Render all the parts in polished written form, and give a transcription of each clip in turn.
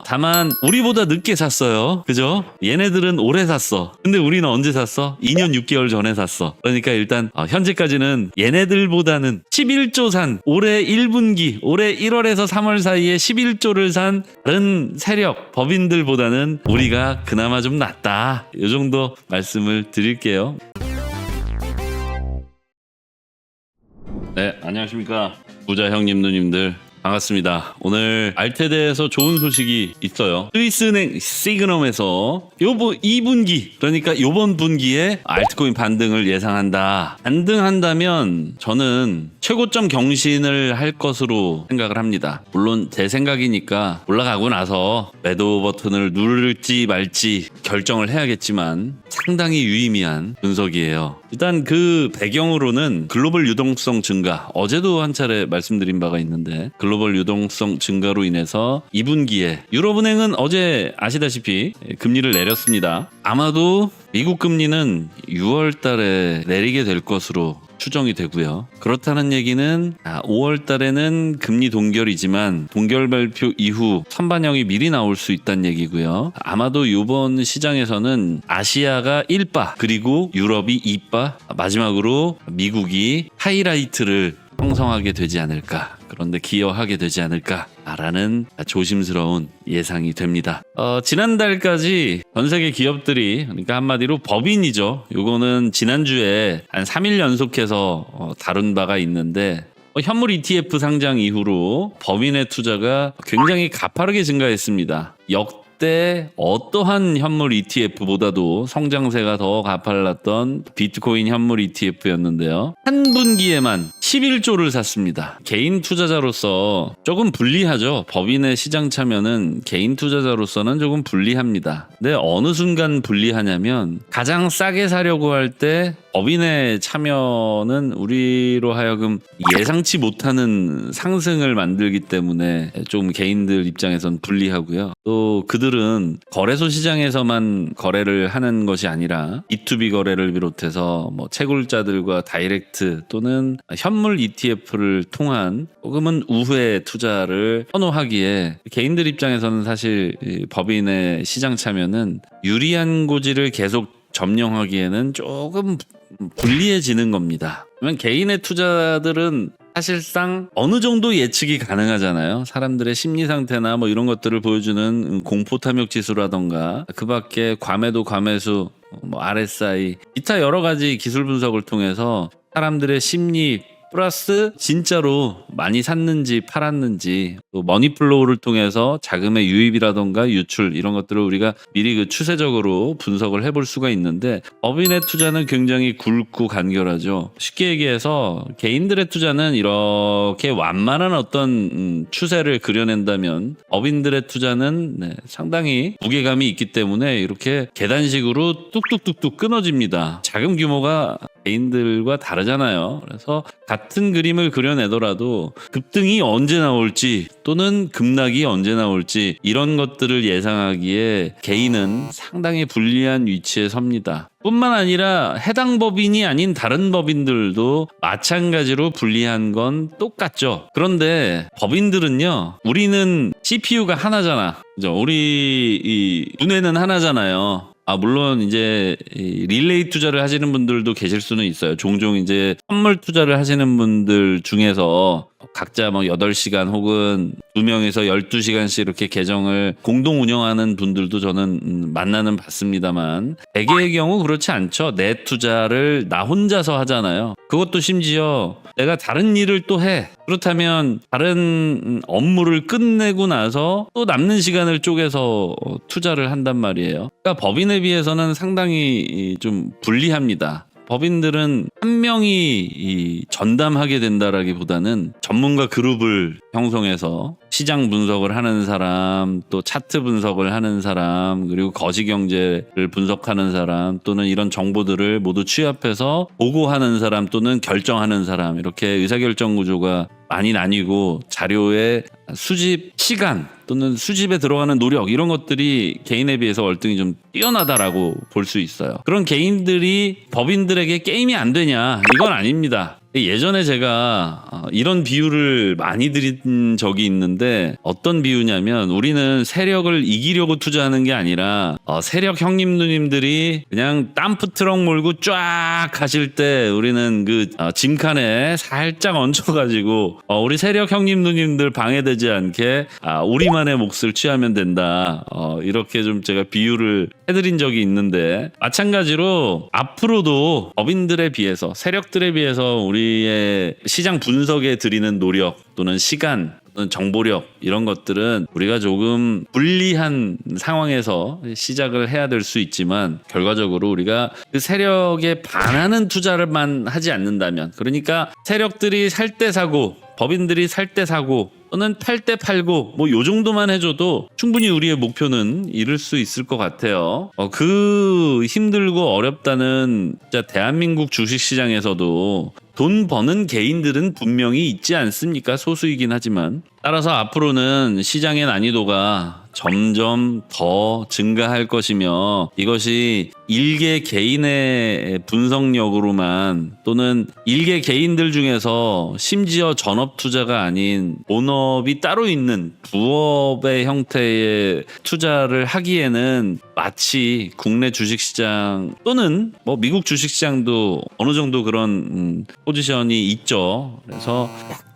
다만 우리보다 늦게 샀어요. 그죠? 얘네들은 오래 샀어. 근데 우리는 언제 샀어? 2년 6개월 전에 샀어. 그러니까 일단 현재까지는 얘네들보다는 11조 산 올해 1분기 올해 1월에서 3월 사이에 11조를 산 다른 세력 법인들보다는 우리가 그나마 좀 낫다. 이 정도 말씀을 드릴게요. 네, 안녕하십니까 부자 형님 누님들, 반갑습니다. 오늘 알테드에서 좋은 소식이 있어요. 스위스은행 시그넘에서 2분기, 그러니까 요번 분기에 알트코인 반등을 예상한다. 반등한다면 저는 최고점 경신을 할 것으로 생각을 합니다. 물론 제 생각이니까 올라가고 나서 매도 버튼을 누를지 말지 결정을 해야겠지만 상당히 유의미한 분석이에요. 일단 그 배경으로는 글로벌 유동성 증가, 어제도 한 차례 말씀드린 바가 있는데 글로벌 유동성 증가로 인해서 2분기에 유럽은행은 어제 아시다시피 금리를 내렸습니다. 아마도 미국 금리는 6월 달에 내리게 될 것으로 추정이 되고요. 그렇다는 얘기는 5월 달에는 금리 동결이지만 동결 발표 이후 선반영이 미리 나올 수 있다는 얘기고요. 아마도 이번 시장에서는 아시아가 1바 그리고 유럽이 2바, 마지막으로 미국이 하이라이트를 형성하게 되지 않을까, 그런데 기여하게 되지 않을까라는 조심스러운 예상이 됩니다. 지난달까지 전 세계 기업들이, 그러니까 한마디로 법인이죠. 요거는 지난주에 한 3일 연속해서 다룬 바가 있는데 현물 ETF 상장 이후로 법인의 투자가 굉장히 가파르게 증가했습니다. 역대 어떠한 현물 ETF보다도 성장세가 더 가팔랐던 비트코인 현물 ETF였는데요. 한 분기에만 11조를 샀습니다. 개인 투자자로서 조금 불리하죠. 법인의 시장 참여는 개인 투자자로서는 조금 불리합니다. 근데 어느 순간 불리하냐면 가장 싸게 사려고 할 때 법인의 참여는 우리로 하여금 예상치 못하는 상승을 만들기 때문에 좀 개인들 입장에선 불리하고요. 또 그들은 거래소 시장에서만 거래를 하는 것이 아니라 B2B 거래를 비롯해서 채굴자들과 다이렉트 또는 현물 ETF를 통한 조금은 우회 투자를 선호하기에 개인들 입장에서는 사실 법인의 시장 참여는 유리한 고지를 계속 점령하기에는 조금 불리해지는 겁니다. 그러면 개인의 투자들은 사실상 어느 정도 예측이 가능하잖아요. 사람들의 심리 상태나 이런 것들을 보여주는 공포 탐욕 지수라던가 그 밖에 과매도 과매수, RSI, 기타 여러 가지 기술 분석을 통해서 사람들의 심리 플러스 진짜로 많이 샀는지 팔았는지, 또 머니플로우를 통해서 자금의 유입이라던가 유출, 이런 것들을 우리가 미리 추세적으로 분석을 해볼 수가 있는데 법인의 투자는 굉장히 굵고 간결하죠. 쉽게 얘기해서 개인들의 투자는 이렇게 완만한 어떤 추세를 그려낸다면 법인들의 투자는 상당히 무게감이 있기 때문에 이렇게 계단식으로 뚝뚝뚝뚝 끊어집니다. 자금 규모가 개인들과 다르잖아요. 그래서 같은 그림을 그려내더라도 급등이 언제 나올지 또는 급락이 언제 나올지 이런 것들을 예상하기에 개인은 상당히 불리한 위치에 섭니다. 뿐만 아니라 해당 법인이 아닌 다른 법인들도 마찬가지로 불리한 건 똑같죠. 그런데 법인들은요, 우리는 CPU가 하나잖아. 그죠? 우리 이 두뇌는 하나잖아요. 물론 이제 릴레이 투자를 하시는 분들도 계실 수는 있어요. 종종 이제 선물 투자를 하시는 분들 중에서 각자 8시간 혹은 2명에서 12시간씩 이렇게 계정을 공동 운영하는 분들도 저는 만나는 봤습니다만, 대개의 경우 그렇지 않죠. 내 투자를 나 혼자서 하잖아요. 그것도 심지어 내가 다른 일을 또 해. 그렇다면 다른 업무를 끝내고 나서 또 남는 시간을 쪼개서 투자를 한단 말이에요. 그러니까 법인에 비해서는 상당히 좀 불리합니다. 법인들은 한 명이 전담하게 된다라기보다는 전문가 그룹을 형성해서 시장 분석을 하는 사람, 또 차트 분석을 하는 사람, 그리고 거시경제를 분석하는 사람, 또는 이런 정보들을 모두 취합해서 보고하는 사람 또는 결정하는 사람, 이렇게 의사결정 구조가 많이 나뉘고 자료의 수집 시간 또는 수집에 들어가는 노력, 이런 것들이 개인에 비해서 월등히 좀 뛰어나다라고 볼 수 있어요. 그런 개인들이 법인들에게 게임이 안 되냐? 이건 아닙니다. 예전에 제가 이런 비유를 많이 드린 적이 있는데 어떤 비유냐면 우리는 세력을 이기려고 투자하는 게 아니라 세력 형님 누님들이 그냥 덤프 트럭 몰고 쫙 가실 때 우리는 그 짐칸에 살짝 얹혀가지고 우리 세력 형님 누님들 방해되지 않게 우리만의 몫을 취하면 된다. 이렇게 좀 제가 비유를 해드린 적이 있는데 마찬가지로 앞으로도 법인들에 비해서 세력들에 비해서 우리의 시장 분석에 들이는 노력 또는 시간 또는 정보력 이런 것들은 우리가 조금 불리한 상황에서 시작을 해야 될 수 있지만 결과적으로 우리가 그 세력에 반하는 투자를만 하지 않는다면 그러니까 세력들이 살 때 사고 법인들이 살 때 사고 또는 팔 때 팔고 뭐 요 정도만 해줘도 충분히 우리의 목표는 이룰 수 있을 것 같아요. 그 힘들고 어렵다는 진짜 대한민국 주식시장에서도 돈 버는 개인들은 분명히 있지 않습니까? 소수이긴 하지만. 따라서 앞으로는 시장의 난이도가 점점 더 증가할 것이며 이것이 일개 개인의 분석력으로만 또는 일개 개인들 중에서 심지어 전업 투자가 아닌 본업이 따로 있는 부업의 형태의 투자를 하기에는 마치 국내 주식시장 또는 뭐 미국 주식시장도 어느 정도 그런 포지션이 있죠. 그래서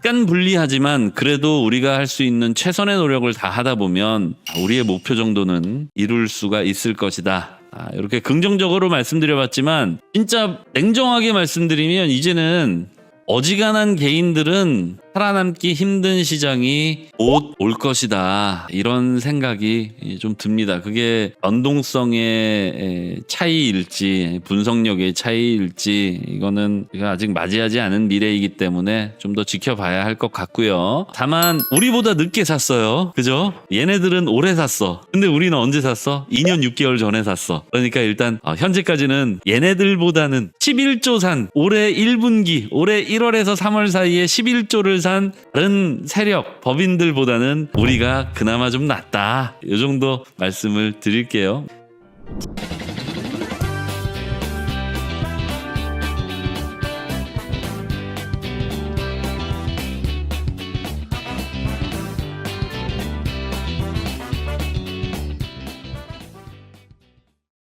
약간 불리하지만 그래도 우리가 할 수 있는 최선의 노력을 다 하다 보면 우리의 목표 정도는 이룰 수가 있을 것이다. 이렇게 긍정적으로 말씀드려봤지만 진짜 냉정하게 말씀드리면 이제는 어지간한 개인들은 살아남기 힘든 시장이 곧 올 것이다. 이런 생각이 좀 듭니다. 그게 변동성의 차이일지 분석력의 차이일지 이거는 우리가 아직 맞이하지 않은 미래이기 때문에 좀 더 지켜봐야 할 것 같고요. 다만 우리보다 늦게 샀어요. 그죠? 얘네들은 오래 샀어. 근데 우리는 언제 샀어? 2년 6개월 전에 샀어. 그러니까 일단 현재까지는 얘네들보다는 11조 산 올해 1분기 올해 1월에서 3월 사이에 11조를 산 다른 세력 법인들보다는 우리가 그나마 좀 낫다. 이 정도 말씀을 드릴게요.